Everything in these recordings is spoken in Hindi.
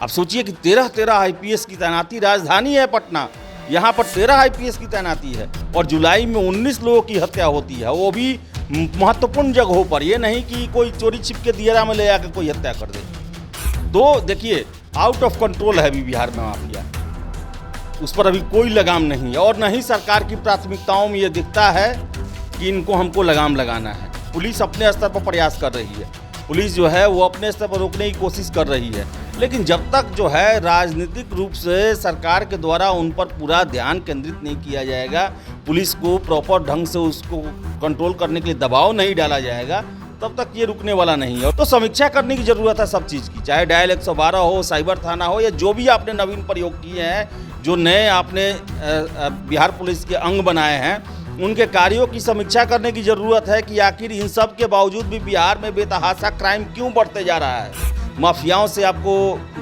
अब सोचिए कि 13 आईपीएस की तैनाती, राजधानी है पटना, यहाँ पर 13 आईपीएस की तैनाती है और जुलाई में 19 लोगों की हत्या होती है, वो भी महत्वपूर्ण जगहों पर। ये नहीं कि कोई चोरी छिप के दियरा में ले जाकर कोई हत्या कर दे। तो देखिए, आउट ऑफ कंट्रोल है अभी बिहार में माफिया, उस पर अभी कोई लगाम नहीं है और न ही सरकार की प्राथमिकताओं में ये दिखता है कि इनको हमको लगाम लगाना है। पुलिस अपने स्तर पर प्रयास कर रही है, पुलिस जो है वो अपने स्तर पर रोकने की कोशिश कर रही है, लेकिन जब तक जो है राजनीतिक रूप से सरकार के द्वारा उन पर पूरा ध्यान केंद्रित नहीं किया जाएगा, पुलिस को प्रॉपर ढंग से उसको कंट्रोल करने के लिए दबाव नहीं डाला जाएगा, तब तक ये रुकने वाला नहीं है। तो समीक्षा करने की जरूरत है सब चीज़ की, चाहे डायल 112 हो, साइबर थाना हो, या जो भी आपने नवीन प्रयोग किए हैं, जो नए आपने बिहार पुलिस के अंग बनाए हैं, उनके कार्यों की समीक्षा करने की ज़रूरत है कि आखिर इन सब के बावजूद भी बिहार में बेतहाशा क्राइम क्यों बढ़ते जा रहा है। माफियाओं से आपको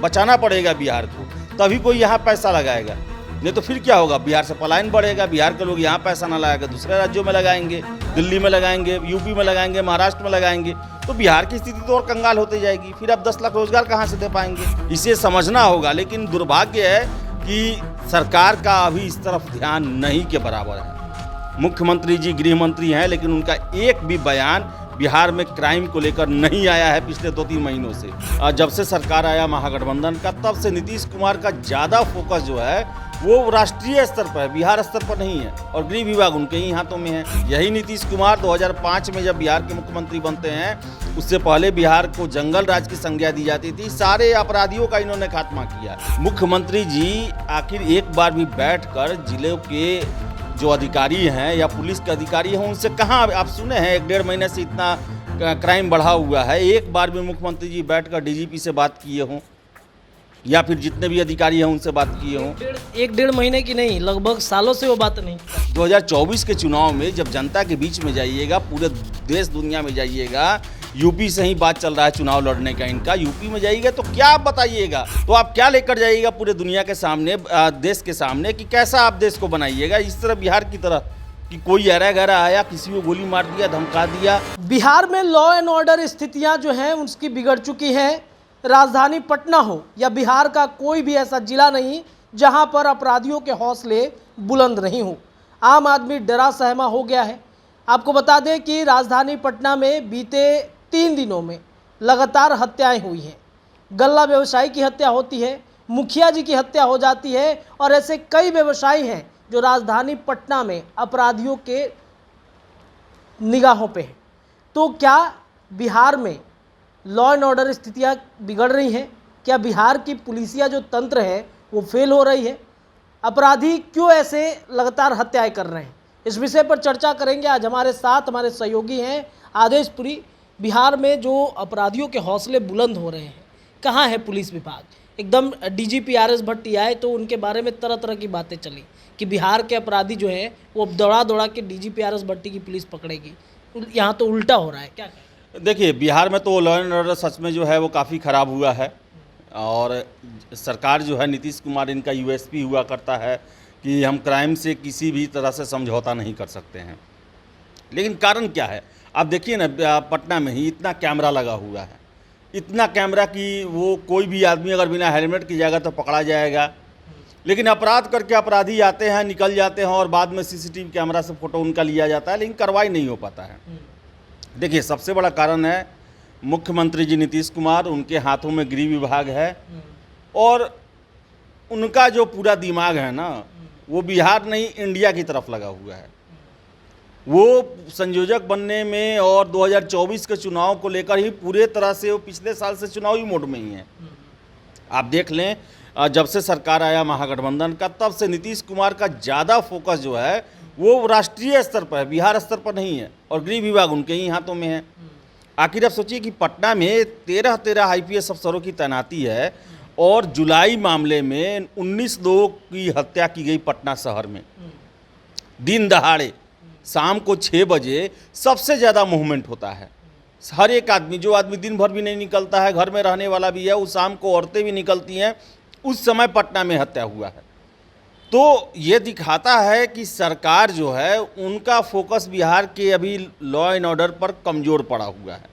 बचाना पड़ेगा बिहार को, तभी कोई यहाँ पैसा लगाएगा, नहीं तो फिर क्या होगा, बिहार से पलायन बढ़ेगा, बिहार के लोग यहाँ पैसा ना लगाएगा दूसरे राज्यों में लगाएंगे, दिल्ली में लगाएंगे, यूपी में लगाएंगे, महाराष्ट्र में लगाएंगे, तो बिहार की स्थिति तो और कंगाल होती जाएगी। फिर आप 10 लाख रोजगार कहाँ से दे पाएंगे, इसे समझना होगा। लेकिन दुर्भाग्य है कि सरकार का अभी इस तरफ ध्यान नहीं के बराबर है। मुख्यमंत्री जी गृह मंत्री हैं, लेकिन उनका एक भी बयान बिहार में क्राइम को लेकर नहीं आया है पिछले 2-3 महीनों से। जब से सरकार आया महागठबंधन का, तब से नीतीश कुमार का ज़्यादा फोकस जो है वो राष्ट्रीय स्तर पर है, बिहार स्तर पर नहीं है, और गृह विभाग उनके ही हाथों में है। यही नीतीश कुमार 2005 में जब बिहार के मुख्यमंत्री बनते हैं, उससे पहले बिहार को जंगल राज की संज्ञा दी जाती थी, सारे अपराधियों का इन्होंने खात्मा किया। मुख्यमंत्री जी आखिर एक बार भी बैठकर जिले के जो अधिकारी हैं या पुलिस के अधिकारी हैं, उनसे कहाँ आप सुने हैं 1-1.5 महीने से इतना क्राइम बढ़ा हुआ है, एक बार भी मुख्यमंत्री जी बैठकर डीजीपी से बात किए हों या फिर जितने भी अधिकारी हैं उनसे बात किए हों? 1-1.5 महीने की नहीं, लगभग सालों से वो बात नहीं। 2024 के चुनाव में जब जनता के बीच में जाइएगा, पूरे देश दुनिया में जाइएगा, यूपी से ही बात चल रहा है चुनाव लड़ने का इनका, यूपी में जाइएगा तो क्या आप बताइएगा, तो आप क्या लेकर जाइएगा पूरे दुनिया के सामने, देश के सामने, कि कैसा आप देश को बनाइएगा इस तरह बिहार की तरह कि कोई ऐरा गैरा आया, किसी को गोली मार दिया, धमका दिया। बिहार में लॉ एंड ऑर्डर स्थितियां जो हैं उसकी बिगड़ चुकी हैं। राजधानी पटना हो या बिहार का कोई भी ऐसा जिला नहीं जहां पर अपराधियों के हौसले बुलंद नहीं हो। आम आदमी डरा सहमा हो गया है। आपको बता दें कि राजधानी पटना में बीते 3 दिनों में लगातार हत्याएं हुई हैं। गल्ला व्यवसायी की हत्या होती है, मुखिया जी की हत्या हो जाती है, और ऐसे कई व्यवसायी हैं जो राजधानी पटना में अपराधियों के निगाहों पे हैं। तो क्या बिहार में लॉ एंड ऑर्डर स्थितियाँ बिगड़ रही हैं? क्या बिहार की पुलिसिया जो तंत्र है वो फेल हो रही है? अपराधी क्यों ऐसे लगातार हत्याएं कर रहे हैं? इस विषय पर चर्चा करेंगे। आज हमारे साथ हमारे सहयोगी हैं आदेशपुरी। बिहार में जो अपराधियों के हौसले बुलंद हो रहे हैं, कहाँ है पुलिस विभाग? एकदम डीजीपी आर.एस. भट्टी आए तो उनके बारे में तरह तरह की बातें चली कि बिहार के अपराधी जो हैं वो दौड़ा दौड़ा के डीजीपी आर.एस. भट्टी की पुलिस पकड़ेगी। यहाँ तो उल्टा हो रहा है, क्या? देखिए, बिहार में तो लॉ एंड ऑर्डर सच में जो है वो काफ़ी ख़राब हुआ है, और सरकार जो है, नीतीश कुमार इनका यूएसपी हुआ करता है कि हम क्राइम से किसी भी तरह से समझौता नहीं कर सकते हैं। लेकिन कारण क्या है? आप देखिए ना, पटना में ही इतना कैमरा लगा हुआ है, इतना कैमरा कि वो कोई भी आदमी अगर बिना हेलमेट की जाएगा तो पकड़ा जाएगा, लेकिन अपराध करके अपराधी आते हैं, निकल जाते हैं और बाद में सीसीटीवी कैमरा से फ़ोटो उनका लिया जाता है, लेकिन कार्रवाई नहीं हो पाता है। देखिए, सबसे बड़ा कारण है मुख्यमंत्री जी नीतीश कुमार, उनके हाथों में गृह विभाग है, और उनका जो पूरा दिमाग है ना, वो बिहार नहीं इंडिया की तरफ लगा हुआ है। वो संयोजक बनने में और 2024 के चुनाव को लेकर ही पूरे तरह से वो पिछले साल से चुनावी मोड में ही है। आप देख लें, जब से सरकार आया महागठबंधन का, तब से नीतीश कुमार का ज़्यादा फोकस जो है वो राष्ट्रीय स्तर पर है, बिहार स्तर पर नहीं है, और गृह विभाग उनके ही हाथों में है। आखिर आप सोचिए कि पटना में 13 आईपीएस अफसरों की तैनाती है, और जुलाई मामले में 19 लोगों की हत्या की गई पटना शहर में, दिन दहाड़े शाम को 6 बजे सबसे ज़्यादा मूवमेंट होता है। हर एक आदमी, जो आदमी दिन भर भी नहीं निकलता है, घर में रहने वाला भी है, उस शाम को औरतें भी निकलती हैं, उस समय पटना में हत्या हुआ है। तो ये दिखाता है कि सरकार जो है उनका फोकस बिहार के अभी लॉ एंड ऑर्डर पर कमज़ोर पड़ा हुआ है,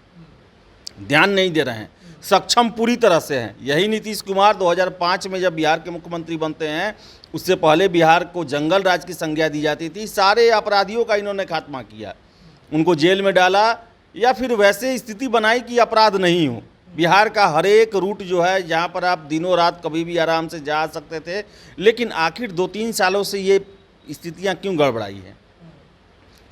ध्यान नहीं दे रहे हैं। सक्षम पूरी तरह से हैं। यही नीतीश कुमार 2005 में जब बिहार के मुख्यमंत्री बनते हैं, उससे पहले बिहार को जंगल राज की संज्ञा दी जाती थी। सारे अपराधियों का इन्होंने खात्मा किया, उनको जेल में डाला या फिर वैसे स्थिति बनाई कि अपराध नहीं हो। बिहार का हर एक रूट जो है, जहाँ पर आप दिनों रात कभी भी आराम से जा सकते थे, लेकिन आखिर 2-3 सालों से ये स्थितियाँ क्यों गड़बड़ाई हैं?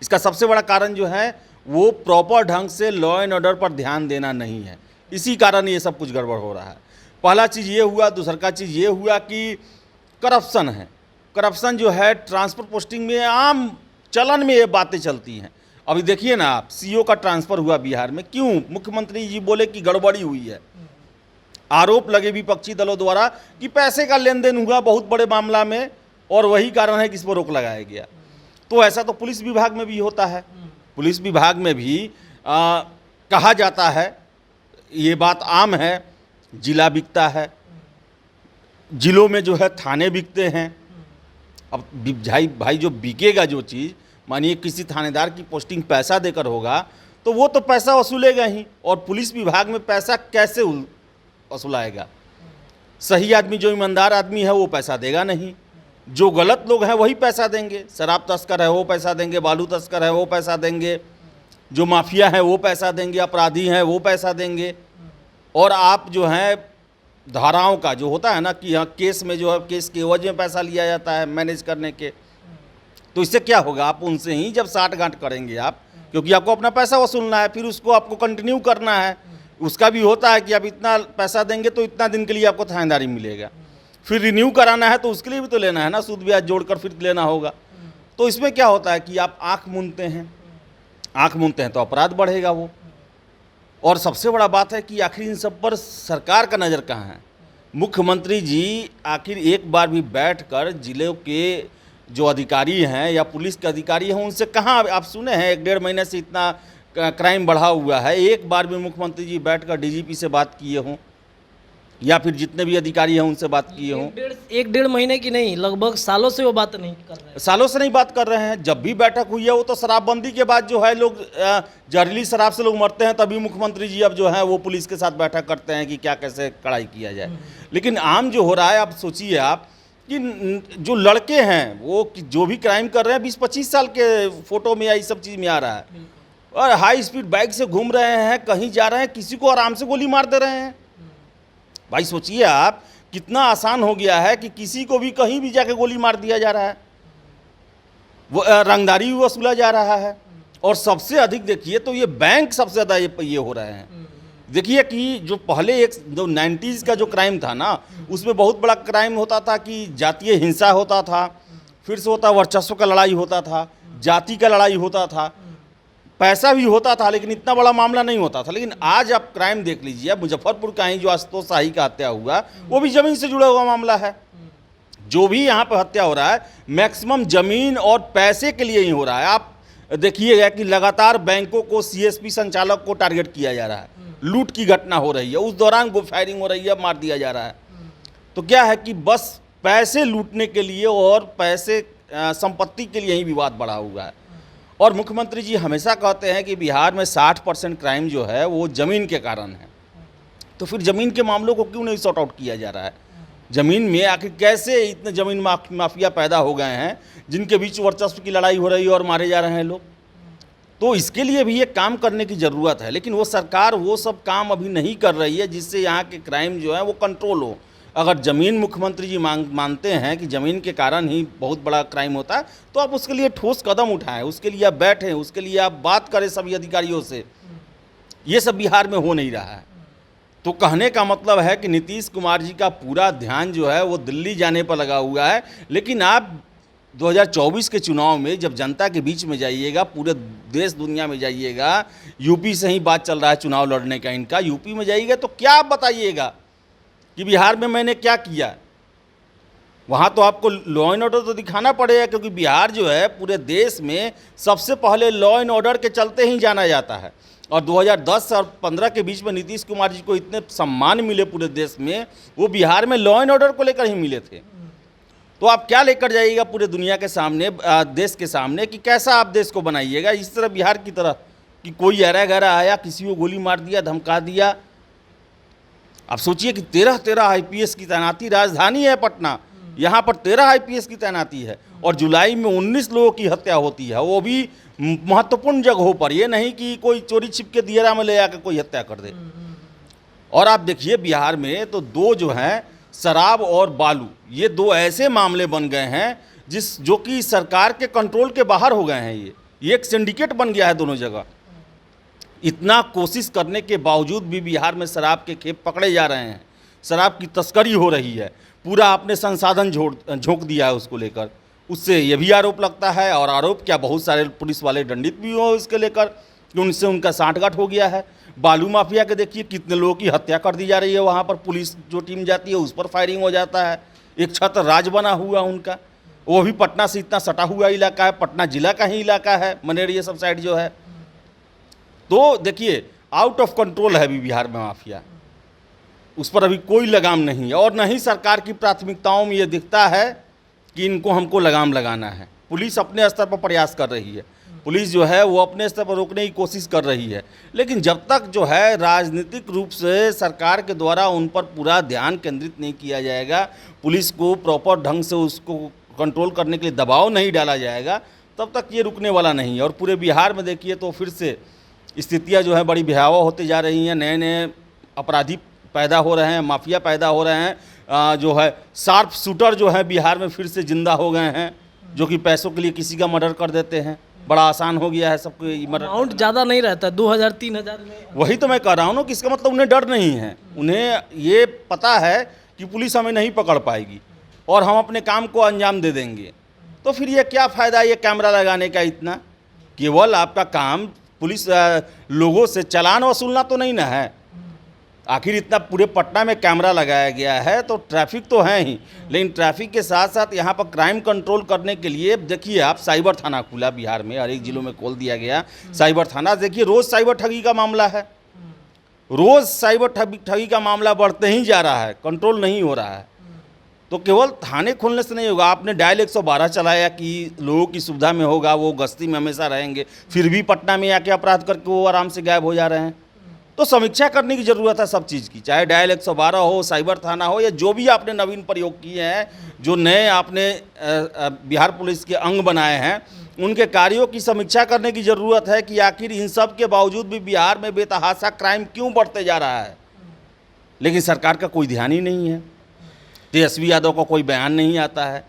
इसका सबसे बड़ा कारण जो है वो प्रॉपर ढंग से लॉ एंड ऑर्डर पर ध्यान देना नहीं है। इसी कारण ये सब कुछ गड़बड़ हो रहा है। पहला चीज़ ये हुआ। दूसरा चीज़ ये हुआ कि करप्शन है। करप्शन जो है ट्रांसफ़र पोस्टिंग में आम चलन में ये बातें चलती हैं। अभी देखिए ना आप, सीओ का ट्रांसफ़र हुआ बिहार में, क्यों? मुख्यमंत्री जी बोले कि गड़बड़ी हुई है। आरोप लगे विपक्षी दलों द्वारा कि पैसे का लेन देन हुआ बहुत बड़े मामला में, और वही कारण है कि इस पर रोक लगाया गया। तो ऐसा तो पुलिस विभाग में भी होता है। पुलिस विभाग में भी कहा जाता है, ये बात आम है, जिला बिकता है, जिलों में जो है थाने बिकते हैं। अब भाई जो बिकेगा जो चीज़, मानिए किसी थानेदार की पोस्टिंग पैसा देकर होगा तो वो तो पैसा वसूलेगा ही, और पुलिस विभाग में पैसा कैसे वसूलाएगा? सही आदमी, जो ईमानदार आदमी है वो पैसा देगा नहीं, जो गलत लोग हैं वही पैसा देंगे। शराब तस्कर है वो पैसा देंगे, बालू तस्कर है वो पैसा देंगे, जो माफिया है वो पैसा देंगे, अपराधी हैं वो पैसा देंगे। और आप जो हैं धाराओं का जो होता है ना कि यहाँ केस में जो है केस के एवज में पैसा लिया जाता है मैनेज करने के, तो इससे क्या होगा? आप उनसे ही जब साठ-गांठ करेंगे आप, क्योंकि आपको अपना पैसा वसूलना है, फिर उसको आपको कंटिन्यू करना है। उसका भी होता है कि आप इतना पैसा देंगे तो इतना दिन के लिए आपको थानेदारी मिलेगा, फिर रिन्यू कराना है तो उसके लिए भी तो लेना है ना, सूद ब्याज जोड़कर फिर लेना होगा। तो इसमें क्या होता है कि आप आँख मूंदते हैं तो अपराध बढ़ेगा वो। और सबसे बड़ा बात है कि आखिर इन सब पर सरकार का नज़र कहाँ है? मुख्यमंत्री जी आखिर एक बार भी बैठकर जिले के जो अधिकारी हैं या पुलिस के अधिकारी हैं उनसे कहाँ आप सुने हैं? 1-1.5 महीने से इतना क्राइम बढ़ा हुआ है, एक बार भी मुख्यमंत्री जी बैठकर डीजीपी से बात किए हों या फिर जितने भी अधिकारी हैं उनसे बात किए हों? 1-1.5 महीने की नहीं, लगभग सालों से वो बात नहीं कर रहे हैं। सालों से नहीं बात कर रहे हैं। जब भी बैठक हुई है वो तो शराबबंदी के बाद जो है लोग जहरीली शराब से लोग मरते हैं, तभी मुख्यमंत्री जी अब जो है वो पुलिस के साथ बैठक करते हैं कि क्या कैसे कड़ाई किया जाए। लेकिन आम जो हो रहा है, आप सोचिए आप कि जो लड़के हैं वो जो भी क्राइम कर रहे हैं 20-25 साल के फोटो में या इस सब चीज़ में आ रहा है, और हाई स्पीड बाइक से घूम रहे हैं, कहीं जा रहे हैं, किसी को आराम से गोली मार दे रहे हैं। भाई सोचिए आप, कितना आसान हो गया है कि किसी को भी कहीं भी जाके गोली मार दिया जा रहा है, वो रंगदारी भी वसूला जा रहा है। और सबसे अधिक देखिए तो ये बैंक सबसे ज़्यादा ये हो रहे हैं। देखिए कि जो पहले जो 90s का जो क्राइम था ना, उसमें बहुत बड़ा क्राइम होता था कि जातीय हिंसा होता था, फिर से होता वर्चस्व का लड़ाई होता था, जाति का लड़ाई होता था, पैसा भी होता था, लेकिन इतना बड़ा मामला नहीं होता था। लेकिन आज आप क्राइम देख लीजिए, अब मुजफ्फरपुर का ही जो आशुतोष शाही का हत्या हुआ, वो भी ज़मीन से जुड़ा हुआ मामला है। जो भी यहाँ पर हत्या हो रहा है मैक्सिमम ज़मीन और पैसे के लिए ही हो रहा है। आप देखिएगा कि लगातार बैंकों को, सीएसपी संचालक को टारगेट किया जा रहा है, लूट की घटना हो रही है, उस दौरान फायरिंग हो रही है, मार दिया जा रहा है। तो क्या है कि बस पैसे लूटने के लिए और पैसे संपत्ति के लिए ही विवाद बढ़ा हुआ है। और मुख्यमंत्री जी हमेशा कहते हैं कि बिहार में 60% क्राइम जो है वो ज़मीन के कारण है। तो फिर ज़मीन के मामलों को क्यों नहीं सॉर्ट आउट किया जा रहा है? ज़मीन में आखिर कैसे इतने ज़मीन माफिया पैदा हो गए हैं जिनके बीच वर्चस्व की लड़ाई हो रही है और मारे जा रहे हैं लोग? तो इसके लिए भी एक काम करने की ज़रूरत है, लेकिन वो सरकार वो सब काम अभी नहीं कर रही है जिससे यहाँ के क्राइम जो है वो कंट्रोल हो। अगर ज़मीन मुख्यमंत्री जी मानते हैं कि ज़मीन के कारण ही बहुत बड़ा क्राइम होता है, तो आप उसके लिए ठोस कदम उठाएं, उसके लिए आप बैठें, उसके लिए आप बात करें सभी अधिकारियों से। ये सब बिहार में हो नहीं रहा है। तो कहने का मतलब है कि नीतीश कुमार जी का पूरा ध्यान जो है वो दिल्ली जाने पर लगा हुआ है। लेकिन आप 2024 के चुनाव में जब जनता के बीच में जाइएगा, पूरे देश दुनिया में जाइएगा, यूपी से ही बात चल रहा है चुनाव लड़ने का इनका, यूपी में जाइएगा तो क्या आप बताइएगा कि बिहार में मैंने क्या किया? वहाँ तो आपको लॉ एंड ऑर्डर तो दिखाना पड़ेगा, क्योंकि बिहार जो है पूरे देश में सबसे पहले लॉ एंड ऑर्डर के चलते ही जाना जाता है। और 2010 और 15 के बीच में नीतीश कुमार जी को इतने सम्मान मिले पूरे देश में, वो बिहार में लॉ एंड ऑर्डर को लेकर ही मिले थे। तो आप क्या लेकर जाइएगा पूरे दुनिया के सामने, देश के सामने, कि कैसा आप देश को बनाइएगा? इस तरह बिहार की तरह कि कोई ऐरा गैरा आया, किसी को गोली मार दिया, धमका दिया, आप सोचिए कि 13 आईपीएस की तैनाती, राजधानी है पटना, यहाँ पर 13 आईपीएस की तैनाती है और जुलाई में 19 लोगों की हत्या होती है, वो भी महत्वपूर्ण जगहों पर। ये नहीं कि कोई चोरी छिप के दियरा में ले आकर कोई हत्या कर दे। और आप देखिए बिहार में तो दो जो हैं, शराब और बालू, ये दो ऐसे मामले बन गए हैं जो कि सरकार के कंट्रोल के बाहर हो गए हैं। ये एक सिंडिकेट बन गया है दोनों जगह। इतना कोशिश करने के बावजूद भी बिहार में शराब के खेप पकड़े जा रहे हैं, शराब की तस्करी हो रही है, पूरा आपने संसाधन झोंक दिया है उसको लेकर। उससे ये भी आरोप लगता है, और आरोप क्या, बहुत सारे पुलिस वाले दंडित भी हो इसके लेकर कि उनसे उनका सांठगांठ हो गया है। बालू माफिया के देखिए कितने लोगों की हत्या कर दी जा रही है, वहाँ पर पुलिस जो टीम जाती है उस पर फायरिंग हो जाता है। एक छत्र राज बना हुआ उनका, वो भी पटना से इतना सटा हुआ इलाका है, पटना जिला का ही इलाका है, मनेरिया सब साइड जो है। तो देखिए आउट ऑफ कंट्रोल है अभी बिहार में माफिया, उस पर अभी कोई लगाम नहीं है। और नहीं सरकार की प्राथमिकताओं में ये दिखता है कि इनको हमको लगाम लगाना है। पुलिस अपने स्तर पर प्रयास कर रही है, पुलिस जो है वो अपने स्तर पर रोकने की कोशिश कर रही है, लेकिन जब तक जो है राजनीतिक रूप से सरकार के द्वारा उन पर पूरा ध्यान केंद्रित नहीं किया जाएगा, पुलिस को प्रॉपर ढंग से उसको कंट्रोल करने के लिए दबाव नहीं डाला जाएगा, तब तक ये रुकने वाला नहीं है। और पूरे बिहार में देखिए तो फिर से स्थितियाँ जो है बड़ी भयावह होती जा रही हैं। नए नए अपराधी पैदा हो रहे हैं, माफिया पैदा हो रहे हैं। जो है शार्प शूटर जो है बिहार में फिर से जिंदा हो गए हैं, जो कि पैसों के लिए किसी का मर्डर कर देते हैं। बड़ा आसान हो गया है सबको मर्डर। अमाउंट ज़्यादा नहीं रहता, 2000-3000 में। वही तो मैं कह रहा हूँ ना कि इसका मतलब उन्हें डर नहीं है, उन्हें ये पता है कि पुलिस हमें नहीं पकड़ पाएगी और हम अपने काम को अंजाम दे देंगे। तो फिर ये क्या फ़ायदा ये कैमरा लगाने का इतना? केवल आपका काम पुलिस लोगों से चालान वसूलना तो नहीं ना है। आखिर इतना पूरे पटना में कैमरा लगाया गया है तो ट्रैफिक तो है ही, लेकिन ट्रैफिक के साथ साथ यहाँ पर क्राइम कंट्रोल करने के लिए देखिए आप साइबर थाना खुला बिहार में, हर एक जिलों में खोल दिया गया साइबर थाना। देखिए रोज़ साइबर ठगी का मामला है, रोज़ साइबर ठगी का मामला बढ़ते ही जा रहा है, कंट्रोल नहीं हो रहा है। तो केवल थाने खोलने से नहीं होगा। आपने डायल 112 चलाया कि लोगों की सुविधा में होगा, वो गश्ती में हमेशा रहेंगे, फिर भी पटना में आके अपराध करके वो आराम से गायब हो जा रहे हैं। तो समीक्षा करने की ज़रूरत है सब चीज़ की, चाहे डायल 112 हो, साइबर थाना हो, या जो भी आपने नवीन प्रयोग किए हैं, जो नए आपने बिहार पुलिस के अंग बनाए हैं, उनके कार्यों की समीक्षा करने की ज़रूरत है कि आखिर इन सब के बावजूद भी बिहार में बेतहाशा क्राइम क्यों बढ़ते जा रहा है। लेकिन सरकार का कोई ध्यान ही नहीं है, तेजस्वी यादव का कोई बयान नहीं आता है।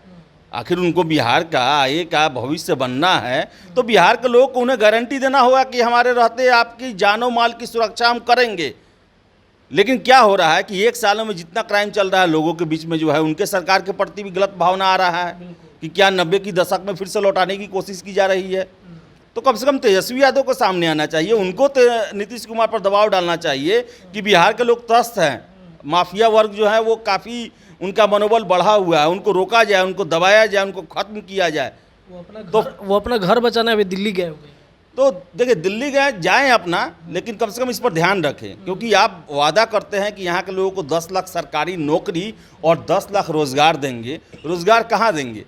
आखिर उनको बिहार का आगे का भविष्य बनना है तो बिहार के लोगों को उन्हें गारंटी देना होगा कि हमारे रहते आपकी जानो माल की सुरक्षा हम करेंगे। लेकिन क्या हो रहा है कि एक सालों में जितना क्राइम चल रहा है, लोगों के बीच में जो है उनके सरकार के प्रति भी गलत भावना आ रहा है कि क्या 90 की दशक में फिर से लौटाने की कोशिश की जा रही है। तो कम से कम तेजस्वी यादव को सामने आना चाहिए, उनको नीतीश कुमार पर दबाव डालना चाहिए कि बिहार के लोग त्रस्त हैं, माफिया वर्ग जो है वो काफ़ी उनका मनोबल बढ़ा हुआ है, उनको रोका जाए, उनको दबाया जाए, उनको खत्म किया जाए। वो अपना घर बचाने अभी दिल्ली गए हुए। तो देखिए दिल्ली गए जाएं अपना, लेकिन कम से कम इस पर ध्यान रखें, क्योंकि आप वादा करते हैं कि यहाँ के लोगों को 10 लाख सरकारी नौकरी और 10 लाख रोजगार देंगे। रोजगार कहाँ देंगे?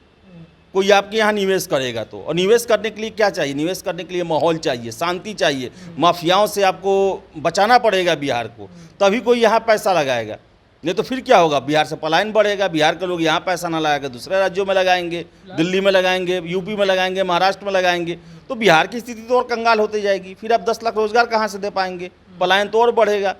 कोई आपके यहाँ निवेश करेगा तो, और निवेश करने के लिए क्या चाहिए? निवेश करने के लिए माहौल चाहिए, शांति चाहिए, माफियाओं से आपको बचाना पड़ेगा बिहार को, तभी कोई यहाँ पैसा लगाएगा। नहीं तो फिर क्या होगा? बिहार से पलायन बढ़ेगा, बिहार के लोग यहाँ पैसा ना लगाएंगे, दूसरे राज्यों में लगाएंगे, दिल्ली में लगाएंगे, यूपी में लगाएंगे, महाराष्ट्र में लगाएंगे। तो बिहार की स्थिति तो और कंगाल होती जाएगी। फिर आप 10 लाख रोजगार कहाँ से दे पाएंगे? पलायन तो और बढ़ेगा।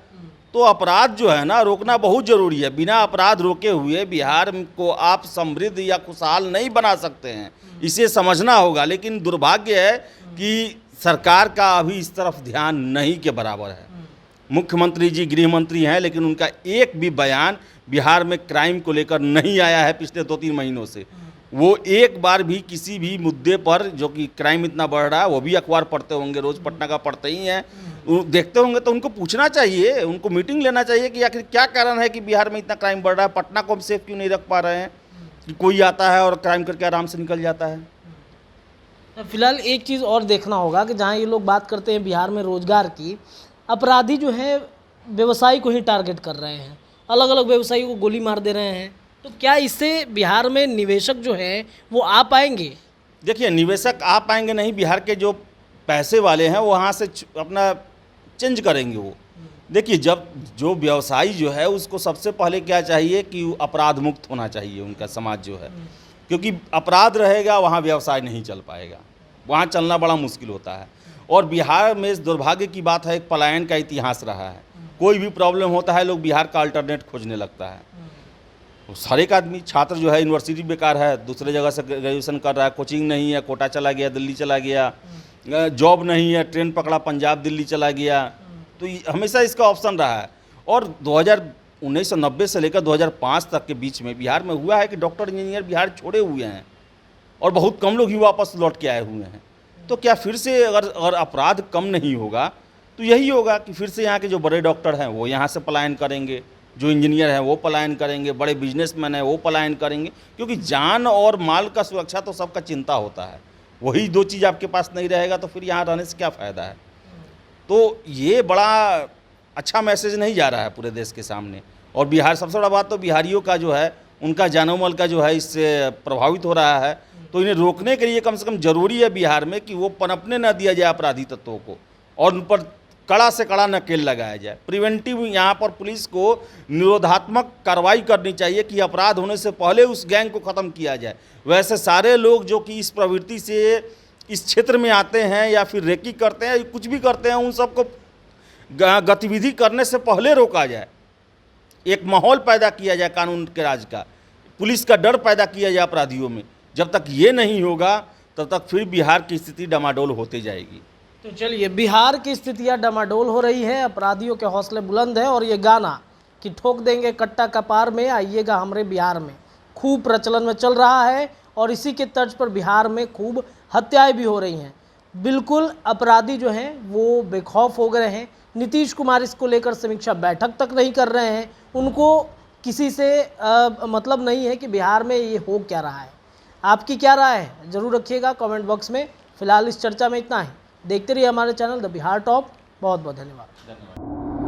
तो अपराध जो है ना रोकना बहुत ज़रूरी है। बिना अपराध रोके हुए बिहार को आप समृद्ध या खुशहाल नहीं बना सकते हैं, इसे समझना होगा। लेकिन दुर्भाग्य है कि सरकार का अभी इस तरफ ध्यान नहीं के बराबर है। मुख्यमंत्री जी गृह मंत्री हैं, लेकिन उनका एक भी बयान बिहार में क्राइम को लेकर नहीं आया है पिछले 2-3 महीनों से। वो एक बार भी किसी भी मुद्दे पर, जो कि क्राइम इतना बढ़ रहा है, वो भी अखबार पढ़ते होंगे, रोज़ पटना का पढ़ते ही हैं, देखते होंगे, तो उनको पूछना चाहिए, उनको मीटिंग लेना चाहिए कि आखिर क्या कारण है कि बिहार में इतना क्राइम बढ़ रहा है, पटना को हम सेफ क्यों नहीं रख पा रहे हैं कि कोई आता है और क्राइम करके आराम से निकल जाता है। फिलहाल एक चीज़ और देखना होगा कि जहाँ ये लोग बात करते हैं बिहार में रोजगार की, अपराधी जो है व्यवसायी को ही टारगेट कर रहे हैं, अलग अलग व्यवसायियों को गोली मार दे रहे हैं। तो क्या इससे बिहार में निवेशक जो है वो आ पाएंगे? देखिए निवेशक आ पाएंगे नहीं, बिहार के जो पैसे वाले हैं वो वहाँ से अपना चेंज करेंगे, वो देखिए, जब जो व्यवसायी जो है उसको सबसे पहले क्या चाहिए कि वो अपराध मुक्त होना चाहिए उनका समाज जो है, क्योंकि अपराध रहेगा वहाँ व्यवसाय नहीं चल पाएगा, वहाँ चलना बड़ा मुश्किल होता है। और बिहार में इस दुर्भाग्य की बात है, एक पलायन का इतिहास रहा है। कोई भी प्रॉब्लम होता है लोग बिहार का अल्टरनेट खोजने लगता है। हर एक आदमी, छात्र जो है यूनिवर्सिटी बेकार है, दूसरे जगह से ग्रेजुएशन कर रहा है, कोचिंग नहीं है, कोटा चला गया, दिल्ली चला गया, जॉब नहीं है, ट्रेन पकड़ा, पंजाब दिल्ली चला गया। तो हमेशा इसका ऑप्शन रहा है। और 1990 से लेकर 2005 तक के बीच में बिहार में हुआ है कि डॉक्टर इंजीनियर बिहार छोड़े हुए हैं और बहुत कम लोग ही वापस लौट के आए हुए हैं। तो क्या फिर से अगर अपराध कम नहीं होगा तो यही होगा कि फिर से यहाँ के जो बड़े डॉक्टर हैं वो यहाँ से पलायन करेंगे, जो इंजीनियर हैं वो पलायन करेंगे, बड़े बिजनेसमैन हैं वो पलायन करेंगे, क्योंकि जान और माल का सुरक्षा तो सबका चिंता होता है। वही दो चीज़ आपके पास नहीं रहेगा तो फिर यहाँ रहने से क्या फ़ायदा है। तो ये बड़ा अच्छा मैसेज नहीं जा रहा है पूरे देश के सामने। और बिहार, सबसे बड़ा बात तो बिहारियों का जो है, उनका जानोमाल का जो है इससे प्रभावित हो रहा है। तो इन्हें रोकने के लिए कम से कम ज़रूरी है बिहार में कि वो पनपने न दिया जाए अपराधी तत्वों को और उन पर कड़ा से कड़ा नकेल लगाया जाए। प्रिवेंटिव यहाँ पर पुलिस को निरोधात्मक कार्रवाई करनी चाहिए कि अपराध होने से पहले उस गैंग को ख़त्म किया जाए। वैसे सारे लोग जो कि इस प्रवृत्ति से इस क्षेत्र में आते हैं या फिर रेकी करते हैं, कुछ भी करते हैं, उन सबको गतिविधि करने से पहले रोका जाए। एक माहौल पैदा किया जाए कानून के राज का, पुलिस का डर पैदा किया जाए अपराधियों में। जब तक ये नहीं होगा तब तक फिर बिहार की स्थिति डमाडोल होती जाएगी। तो चलिए, बिहार की स्थितियां डमाडोल हो रही है, अपराधियों के हौसले बुलंद है और ये गाना कि ठोक देंगे कट्टा कपार में, आइएगा हमरे बिहार में, खूब प्रचलन में चल रहा है। और इसी के तर्ज पर बिहार में खूब हत्याएं भी हो रही हैं। बिल्कुल अपराधी जो हैं वो बेखौफ हो गए हैं। नीतीश कुमार इसको लेकर समीक्षा बैठक तक नहीं कर रहे हैं। उनको किसी से मतलब नहीं है कि बिहार में ये हो क्या रहा है। आपकी क्या राय है ज़रूर रखिएगा कमेंट बॉक्स में। फिलहाल इस चर्चा में इतना ही। देखते रहिए हमारे चैनल द बिहार टॉप। बहुत बहुत धन्यवाद।